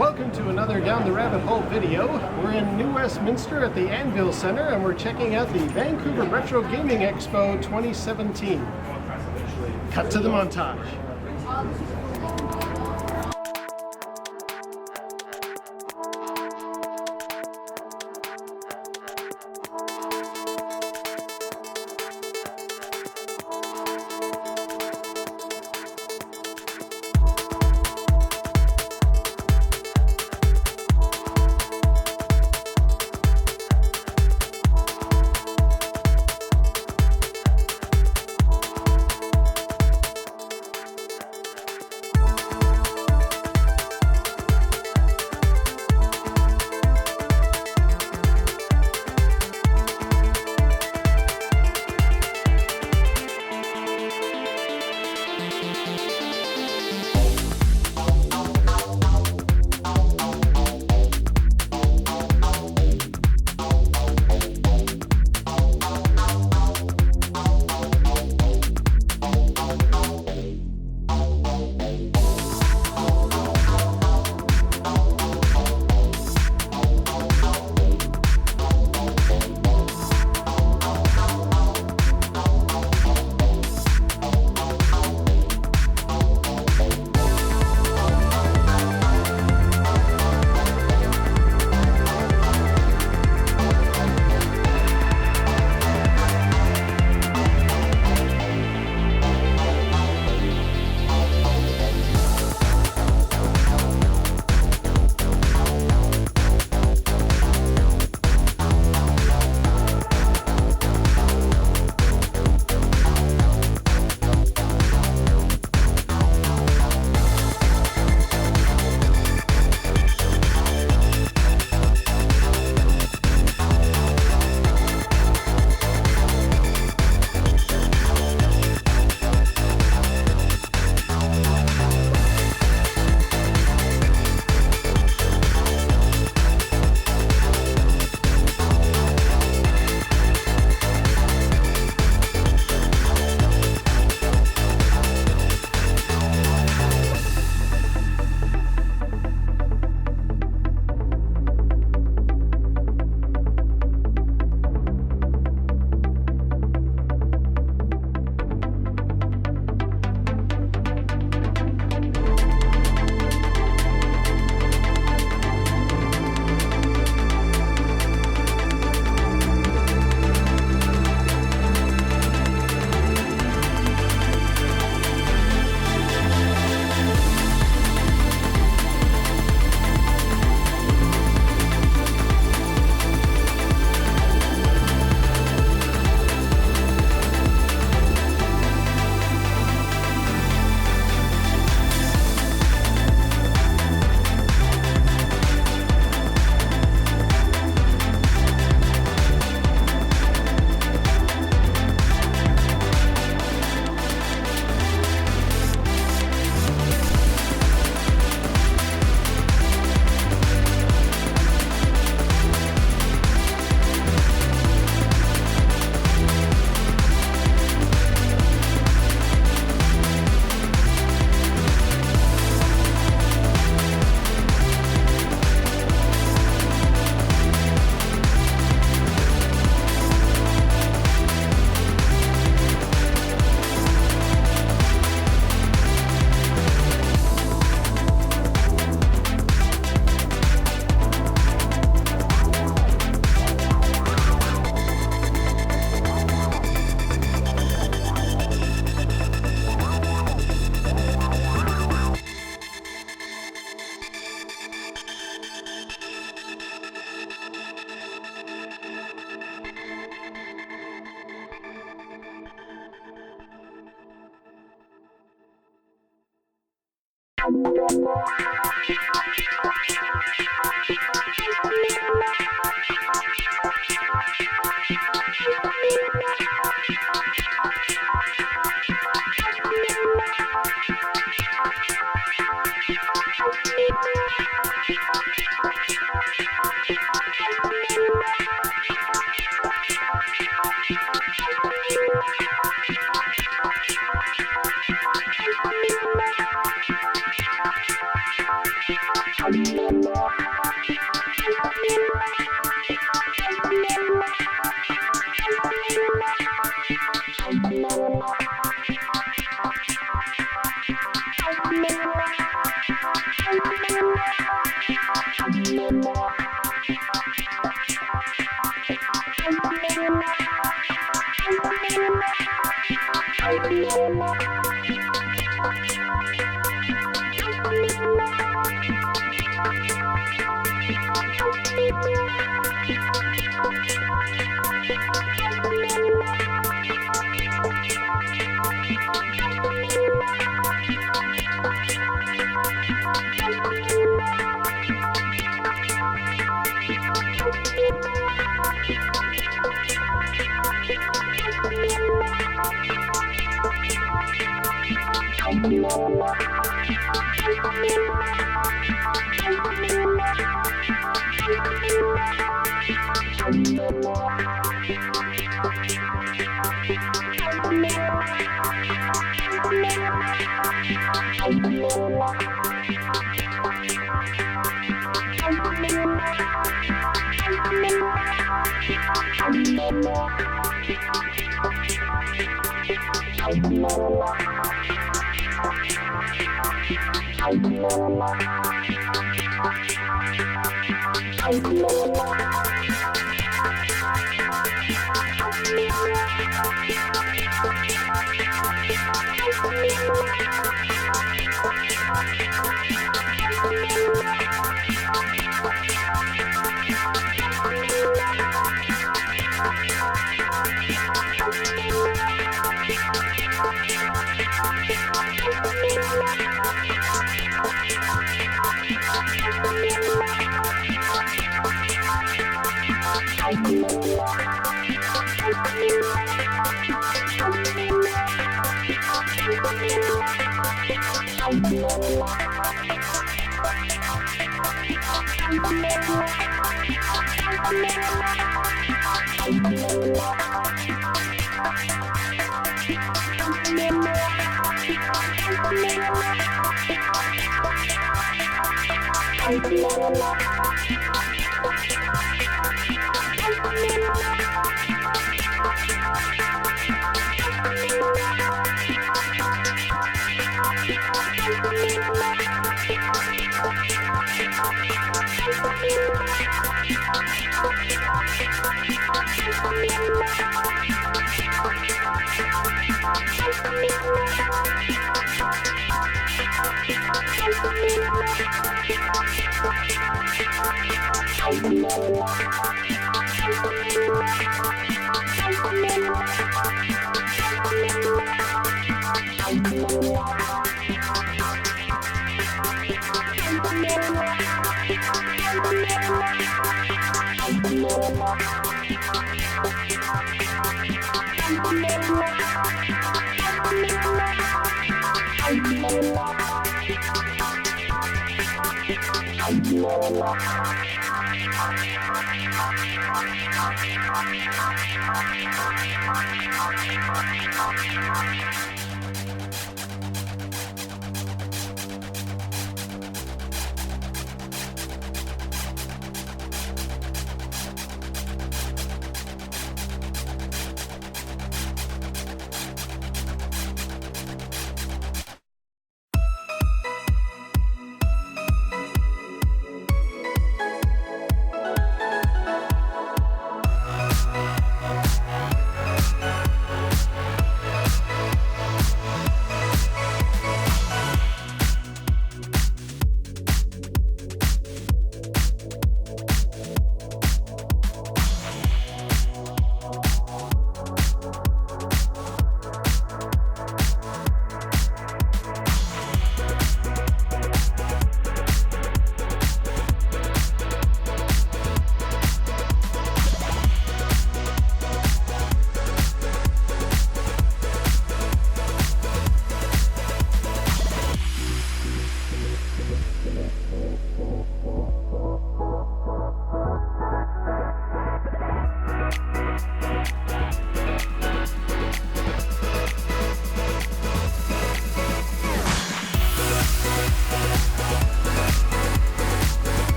Welcome to another Down the Rabbit Hole video. We're in New Westminster at the Anvil Center and we're checking out the Vancouver Retro Gaming Expo 2017. Cut to the montage.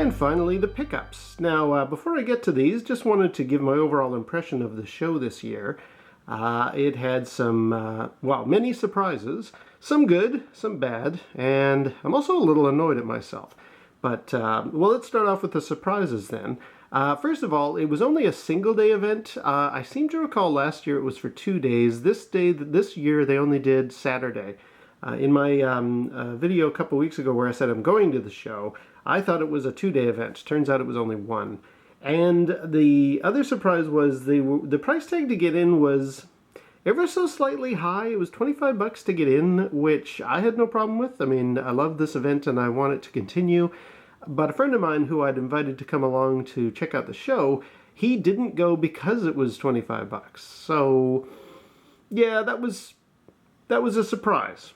And finally, the pickups. Now, before I get to these, just wanted to give my overall impression of the show this year. It had some, well, many surprises, some good, some bad, and I'm also a little annoyed at myself. But, well, let's start off with the surprises then. First of all, it was only a single-day event. I seem to recall last year it was for 2 days. This year, they only did Saturday. In my video a couple weeks ago where I said I'm going to the show, I thought it was a 2-day event. Turns out it was only one. And the other surprise was the price tag to get in was ever so slightly high. It was $25 to get in, which I had no problem with. I mean, I love this event and I want it to continue. But a friend of mine who I'd invited to come along to check out the show, he didn't go because it was $25. So, yeah, that was a surprise.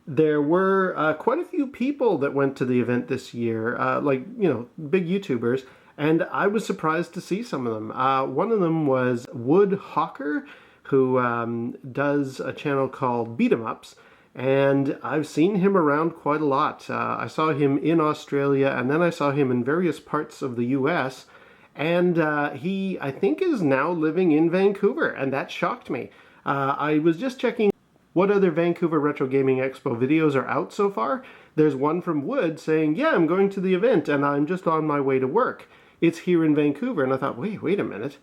There were quite a few people that went to the event this year, like, you know, big YouTubers, and I was surprised to see some of them. One of them was Wood Hawker, who does a channel called Beat 'em Ups, and I've seen him around quite a lot. I saw him in Australia, and then I saw him in various parts of the US, and he, I think, is now living in Vancouver, and that shocked me. I was just checking what other Vancouver Retro Gaming Expo videos are out so far. There's one from Wood saying, yeah, I'm going to the event and I'm just on my way to work. It's here in Vancouver. And I thought, wait a minute.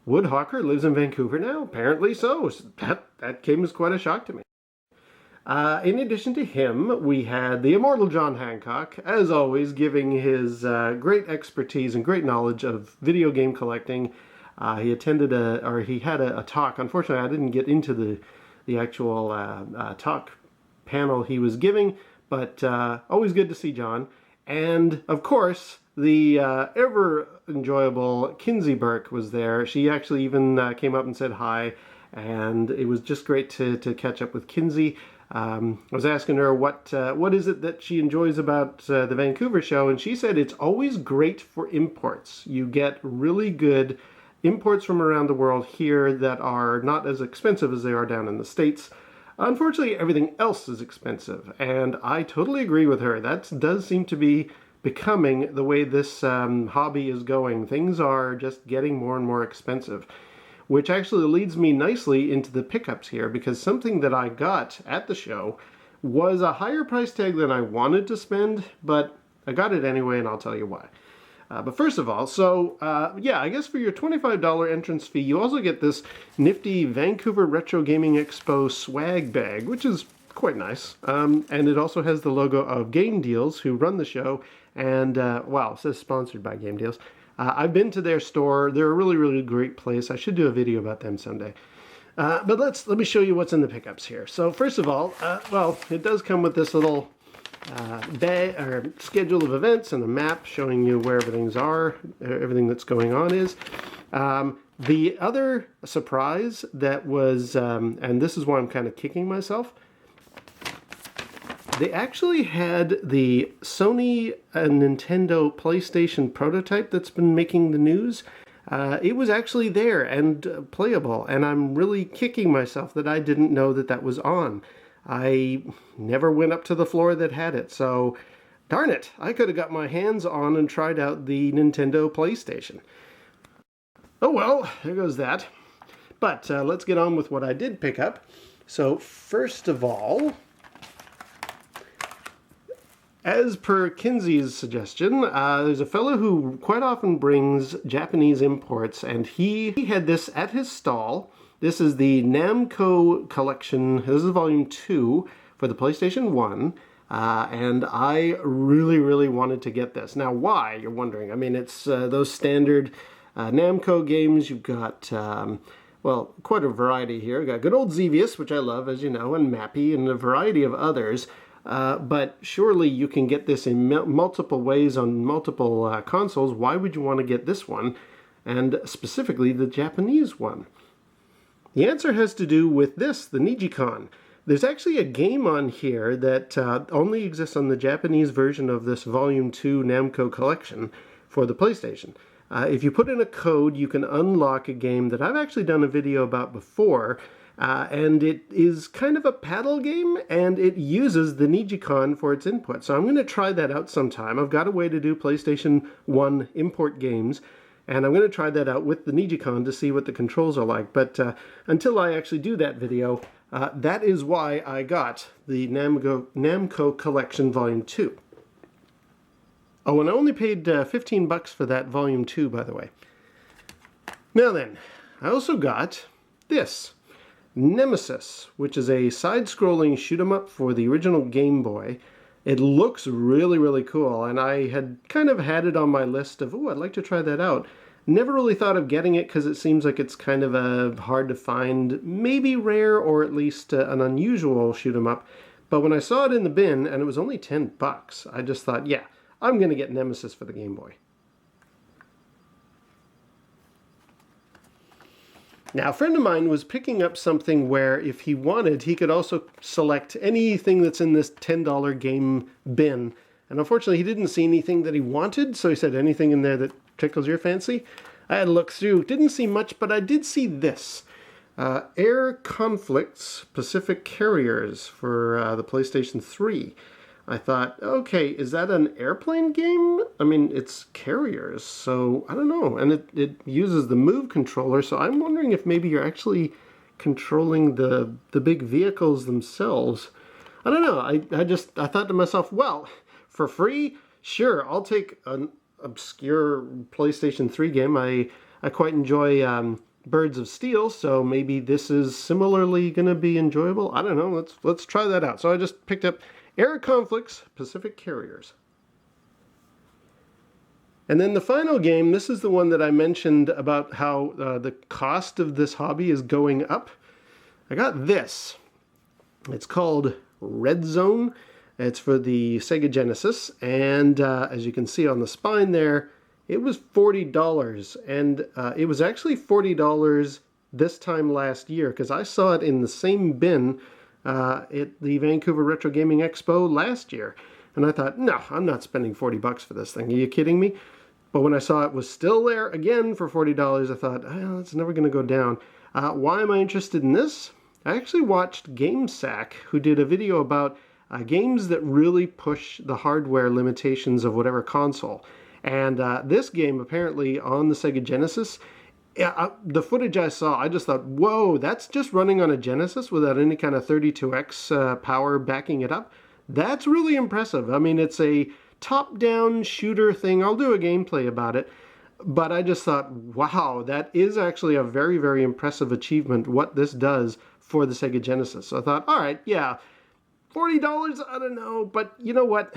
Wood Hawker lives in Vancouver now? Apparently so. That came as quite a shock to me. In addition to him, we had the Immortal John Hancock, as always, giving his great expertise and great knowledge of video game collecting. He attended he had a talk. Unfortunately, I didn't get into the actual talk panel he was giving, but always good to see John. And of course, the ever enjoyable Kinsey Burke was there. She actually even came up and said hi, and it was just great to catch up with Kinsey. I was asking her what is it that she enjoys about the Vancouver show, and she said it's always great for imports. You get really good imports from around the world here that are not as expensive as they are down in the States. Unfortunately, everything else is expensive, and I totally agree with her. That does seem to be becoming the way this hobby is going. Things are just getting more and more expensive, which actually leads me nicely into the pickups here, because something that I got at the show was a higher price tag than I wanted to spend, but I got it anyway, and I'll tell you why. But first of all, so yeah, I guess for your $25 entrance fee, you also get this nifty Vancouver Retro Gaming Expo swag bag, which is quite nice. And it also has the logo of Game Deals, who run the show, and, wow, it says sponsored by Game Deals. I've been to their store. They're a really, really great place. I should do a video about them someday. But let me show you what's in the pickups here. So first of all, well, it does come with this little schedule of events and a map showing you where everything that's going on is. The other surprise that was, and this is why I'm kind of kicking myself, they actually had the Sony and Nintendo PlayStation prototype that's been making the news. It was actually there and playable, and I'm really kicking myself that I didn't know that that was on. I never went up to the floor that had it, so darn it, I could have got my hands on and tried out the Nintendo PlayStation. Oh well, there goes that. But let's get on with what I did pick up. So first of all, as per Kinsey's suggestion, there's a fellow who quite often brings Japanese imports, and he had this at his stall. This is the Namco collection. This is volume 2 for the PlayStation 1. And I really, really wanted to get this. Now, why, you're wondering? I mean, it's those standard Namco games. You've got, well, quite a variety here. You've got good old Xevious, which I love, as you know, and Mappy, and a variety of others. But surely you can get this in multiple ways on multiple consoles. Why would you want to get this one, and specifically the Japanese one? The answer has to do with this, the Nijicon. There's actually a game on here that only exists on the Japanese version of this Volume 2 Namco collection for the PlayStation. If you put in a code, you can unlock a game that I've actually done a video about before, and it is kind of a paddle game, and it uses the Nijicon for its input. So I'm going to try that out sometime. I've got a way to do PlayStation 1 import games, and I'm going to try that out with the Nijicon to see what the controls are like. But until I actually do that video, that is why I got the Namco Collection Volume 2. Oh, and I only paid 15 bucks for that Volume 2, by the way. Now then, I also got this. Nemesis, which is a side-scrolling shoot-'em-up for the original Game Boy. It looks really, really cool, and I had kind of had it on my list of, oh, I'd like to try that out. Never really thought of getting it because it seems like it's kind of hard to find, maybe rare or at least an unusual shoot-'em-up. But when I saw it in the bin, and it was only 10 bucks, I just thought, yeah, I'm going to get Nemesis for the Game Boy. Now, a friend of mine was picking up something where if he wanted, he could also select anything that's in this $10 game bin. And unfortunately, he didn't see anything that he wanted, so he said, anything in there that tickles your fancy? I had a look through, didn't see much, but I did see this. Air Conflicts Pacific Carriers for the PlayStation 3. I thought, okay, is that an airplane game? I mean, it's carriers, so I don't know. And it uses the Move controller, so I'm wondering if maybe you're actually controlling the big vehicles themselves. I don't know. I thought to myself, well, for free, sure, I'll take an obscure PlayStation 3 game. I quite enjoy Birds of Steel, so maybe this is similarly going to be enjoyable. I don't know. Let's try that out. So I just picked up Air Conflicts Pacific Carriers. And then the final game, this is the one that I mentioned about how the cost of this hobby is going up. I got this. It's called Red Zone. It's for the Sega Genesis, and as you can see on the spine there, it was $40, and it was actually $40 this time last year, because I saw it in the same bin at the Vancouver Retro Gaming Expo last year. And I thought, no, I'm not spending 40 bucks for this thing. Are you kidding me? But when I saw it was still there again for $40, I thought, oh, it's never going to go down. Why am I interested in this? I actually watched GameSack, who did a video about games that really push the hardware limitations of whatever console. And this game, apparently on the Sega Genesis, the footage I saw, I just thought, whoa, that's just running on a Genesis without any kind of 32X power backing it up. That's really impressive. I mean, it's a top-down shooter thing. I'll do a gameplay about it. But I just thought, wow, that is actually a very, very impressive achievement, what this does for the Sega Genesis. So I thought, all right, yeah, $40, I don't know. But you know what?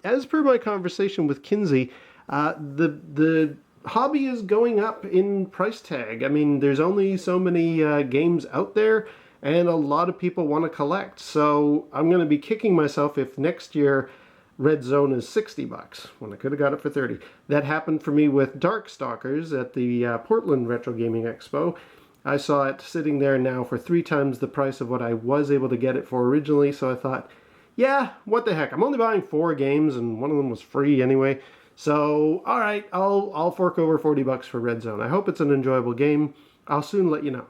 As per my conversation with Kinsey, the hobby is going up in price tag. I mean, there's only so many games out there, and a lot of people want to collect. So I'm going to be kicking myself if next year Red Zone is 60 bucks, when I could have got it for 30. That happened for me with Darkstalkers at the Portland Retro Gaming Expo. I saw it sitting there now for 3 times the price of what I was able to get it for originally, so I thought, yeah, what the heck, I'm only buying 4 games, and one of them was free anyway. So, all right, I'll fork over 40 bucks for Red Zone. I hope it's an enjoyable game. I'll soon let you know.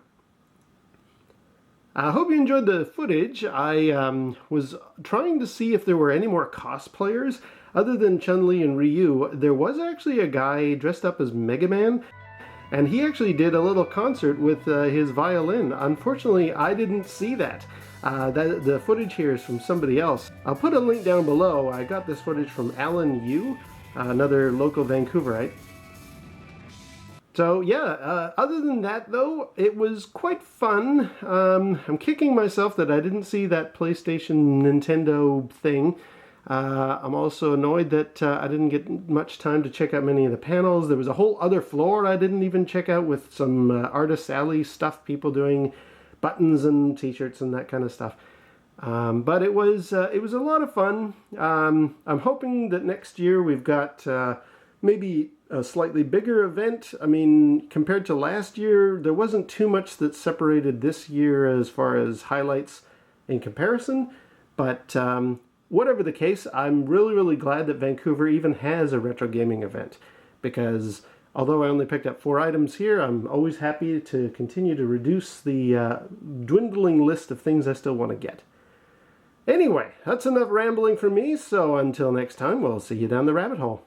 I hope you enjoyed the footage. I was trying to see if there were any more cosplayers. Other than Chun-li and Ryu, there was actually a guy dressed up as Megaman, and he actually did a little concert with his violin. Unfortunately, I didn't see that. The footage here is from somebody else. I'll put a link down below. I got this footage from Alan Yu, another local Vancouverite. So yeah, other than that though, it was quite fun. I'm kicking myself that I didn't see that PlayStation Nintendo thing. I'm also annoyed that I didn't get much time to check out many of the panels. There was a whole other floor I didn't even check out with some Artist Alley stuff, people doing buttons and t-shirts and that kind of stuff. But it was a lot of fun. I'm hoping that next year we've got maybe a slightly bigger event. I mean, compared to last year, there wasn't too much that separated this year as far as highlights in comparison. But whatever the case, I'm really, really glad that Vancouver even has a retro gaming event, because Although I only picked up 4 items here, I'm always happy to continue to reduce the dwindling list of things I still want to get. Anyway, that's enough rambling from me, so until next time, we'll see you down the rabbit hole.